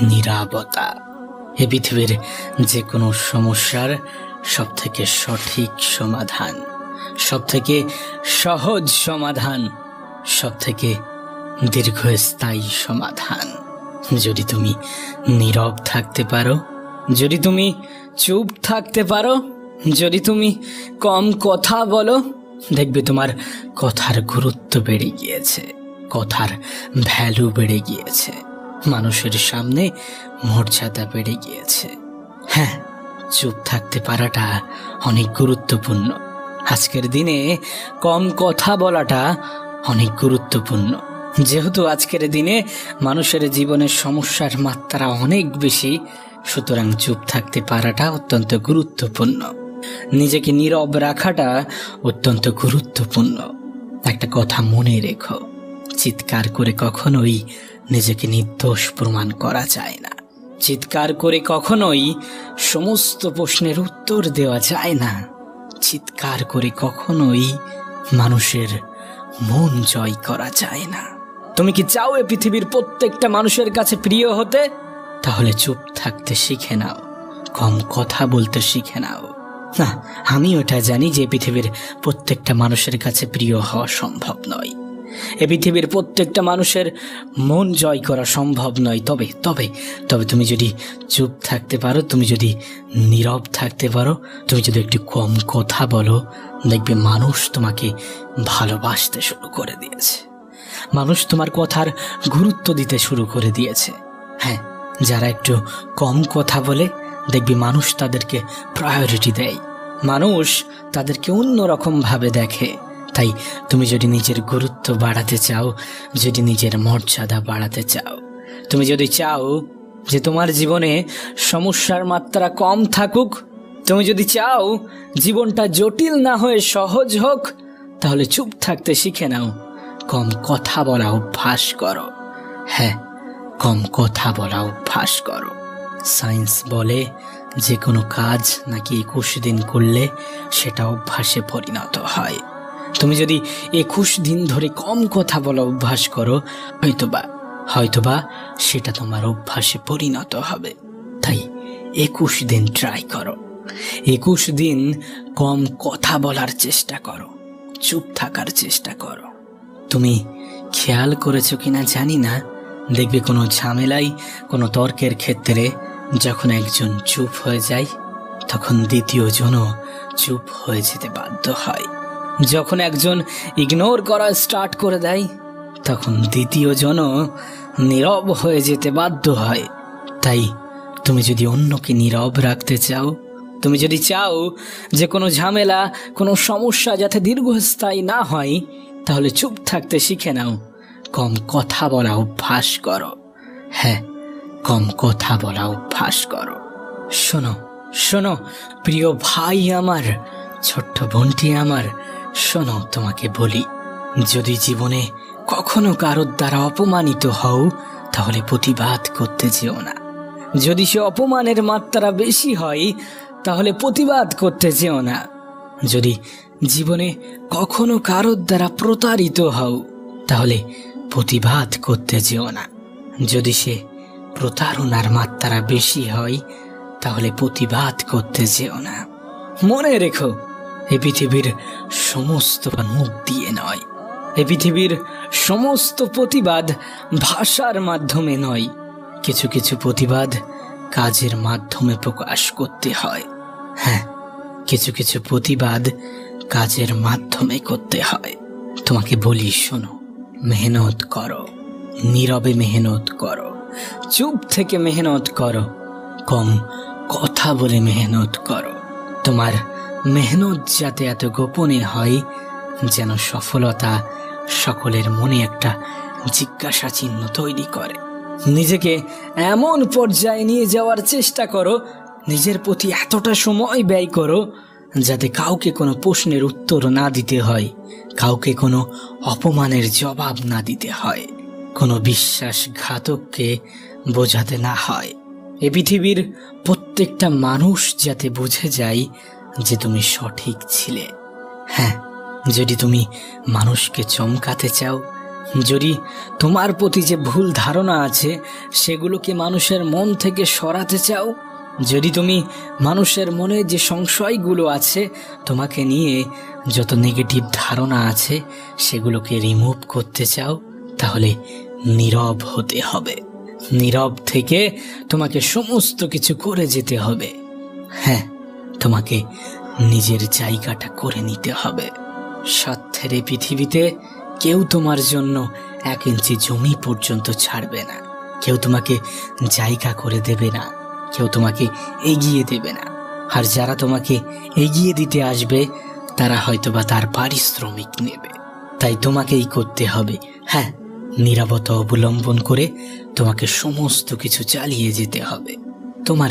নীরবতা। এ পৃথিবীর যে কোনো সমস্যার সবথেকে সঠিক সমাধান, সবথেকে সহজ সমাধান, সবথেকে দীর্ঘস্থায়ী সমাধান যদি তুমি নীরব থাকতে পারো, যদি তুমি চুপ থাকতে পারো, যদি তুমি কম কথা বলো, দেখবে তোমার কথার গুরুত্ব বেড়ে গিয়েছে, কথার ভ্যালু বেড়ে গিয়েছে, মানুষের সামনে মর্যাদা বেড়ে গিয়েছে। হ্যাঁ, চুপ থাকতে পারাটা অনেক গুরুত্বপূর্ণ। আজকের দিনে কম কথা বলাটা অনেক গুরুত্বপূর্ণ, যেহেতু আজকের দিনে মানুষের জীবনের সমস্যার মাত্রা অনেক বেশি, সুতরাং চুপ থাকতে পারাটা অত্যন্ত গুরুত্বপূর্ণ। নিজেকে নীরব রাখাটা অত্যন্ত গুরুত্বপূর্ণ। একটা কথা মনে রেখো, চিৎকার করে কখনোই নিজেকে নির্দোষ প্রমাণ করা যায় না। চিৎকার করে কখনোই সমস্ত প্রশ্নের উত্তর দেওয়া যায় না। চিৎকার করে কখনোই মানুষের মন জয় করা যায় না। তুমি কি চাও এ পৃথিবীর প্রত্যেকটা মানুষের কাছে প্রিয় হতে? তাহলে চুপ থাকতে শিখে নাও, কম কথা বলতে শিখে নাও। না, আমি ওটা জানি যে পৃথিবীর প্রত্যেকটা মানুষের কাছে প্রিয় হওয়া সম্ভব নয়, এ পৃথিবীর প্রত্যেকটা মানুষের মন জয় করা সম্ভব নয়। তবে তবে তবে তুমি যদি চুপ থাকতে পারো, তুমি যদি নীরব থাকতে পারো, তুমি যদি একটু কম কথা বলো, দেখবে মানুষ তোমাকে ভালোবাসতে শুরু করে দিয়েছে, মানুষ তোমার কথার গুরুত্ব দিতে শুরু করে দিয়েছে। হ্যাঁ, যারা একটু কম কথা বলে, দেখবে মানুষ তাদেরকে প্রায়োরিটি দেয়, মানুষ তাদেরকে অন্যরকমভাবে দেখে। তাই তুমি যদি নিজের গুরুত্ব বাড়াতে চাও, যদি নিজের মর্যাদা বাড়াতে চাও, তুমি যদি চাও যে তোমার জীবনে সমস্যার মাত্রা কম থাকুক, তুমি যদি চাও জীবনটা জটিল না হয়ে সহজ হোক, তাহলে চুপ থাকতে শিখে নাও, কম কথা বলা অভ্যাস করো। হ্যাঁ, কম কথা বলা অভ্যাস করো। সায়েন্স বলে যে কোনো কাজ নাকি 21 দিন করলে সেটা অভ্যাসে পরিণত হয়। তুমি যদি 21 দিন ধরে কম কথা বলা অভ্যাস করো, হয়তোবা সেটা তোমার অভ্যাসে পরিণত হবে। তাই 21 দিন ট্রাই করো, 21 দিন কম কথা বলার চেষ্টা করো, চুপ থাকার চেষ্টা করো। তুমি খেয়াল করেছো কিনা জানি না, দেখবে কোনো ঝামেলায়, কোনো তর্কের ক্ষেত্রে যখন একজন চুপ হয়ে যায়, তখন দ্বিতীয় জনও চুপ হয়ে যেতে বাধ্য হয়। যখন একজন ইগনোর করা স্টার্ট করে দেয়, তখন দ্বিতীয় জনও নীরব হয়ে যেতে বাধ্য হয়। তাই তুমি যদি অন্যকে নীরব রাখতে চাও, তুমি যদি চাও যে কোনো ঝামেলা, কোনো সমস্যা যাতে দীর্ঘস্থায়ী না হয়, তাহলে চুপ থাকতে শিখে নাও, কম কথা বলা অভ্যাস করো। হ্যাঁ, কম কথা বলা অভ্যাস করো। শোনো শোনো প্রিয় ভাই আমার, ছোট্ট বোনটি আমার, শোনো, তোমাকে বলি, যদি জীবনে কখনো কারোর দ্বারা অপমানিত হও, তাহলে প্রতিবাদ করতে যেও না। যদি সে অপমানের মাত্রা বেশি হয়, তাহলে প্রতিবাদ করতে যেও না। যদি জীবনে কখনো কারোর দ্বারা প্রতারিত হও, তাহলে প্রতিবাদ করতে যেও না। যদি সে প্রতারণার মাত্রা বেশি হয়, তাহলে প্রতিবাদ করতে যেও না। মনে রেখো, এ পৃথিবীর সমস্ত মুখ দিয়ে নয়, এ পৃথিবীর সমস্ত প্রতিবাদ ভাষার মাধ্যমে নয়, কিছু কিছু প্রতিবাদ কাজের মাধ্যমে প্রকাশ করতে হয়। হ্যাঁ, কিছু কিছু প্রতিবাদ কাজের মাধ্যমে করতে হয়। তোমাকে বলি, শোনো, মেহনত করো, নীরবে মেহনত করো, চুপ থেকে মেহনত করো, কম কথা বলে মেহনত করো। তোমার মেহনত যাতে এত গোপনে হয় যেন সফলতা সকলের মনে একটা জিজ্ঞাসা চিহ্ন তৈরি করে। নিজেকে এমন পর্যায়ে নিয়ে যাওয়ার চেষ্টা করো, নিজের প্রতি এতটা সময় ব্যয় করো যাতে কাউকে কোনো প্রশ্নের উত্তর না দিতে হয়, কাউকে কোনো অপমানের জবাব না দিতে হয়, কোনো বিশ্বাসঘাতককে বোঝাতে না হয়। এ পৃথিবীর প্রত্যেকটা মানুষ যাতে বুঝে যায় যে তুমি সঠিক ছিলে। হ্যাঁ, যদি তুমি মানুষকে চমকাতে চাও, যদি তোমার প্রতি যে ভুল ধারণা আছে সেগুলোকে মানুষের মন থেকে সরাতে চাও, যদি তুমি মানুষের মনে যে সংশয়গুলো আছে তোমাকে নিয়ে, যত নেগেটিভ ধারণা আছে সেগুলোকে রিমুভ করতে চাও, তাহলে নীরব হতে হবে। নীরব থেকে তোমাকে সমস্ত কিছু করে যেতে হবে। হ্যাঁ, তোমাকে নিজের জায়গাটা করে নিতে হবে। স্বার্থের এই পৃথিবীতে কেউ তোমার জন্য 1 ইঞ্চি জমি পর্যন্ত ছাড়বে না, কেউ তোমাকে জায়গা করে দেবে না, কেউ তোমাকে এগিয়ে দেবে না। আর যারা তোমাকে এগিয়ে দিতে আসবে তারা হয়তোবা তার পারিশ্রমিক নেবে। তাই তোমাকেই করতে হবে, হ্যাঁ, নীরবতা অবলম্বন করে তোমাকে সমস্ত কিছু চালিয়ে যেতে হবে। তোমার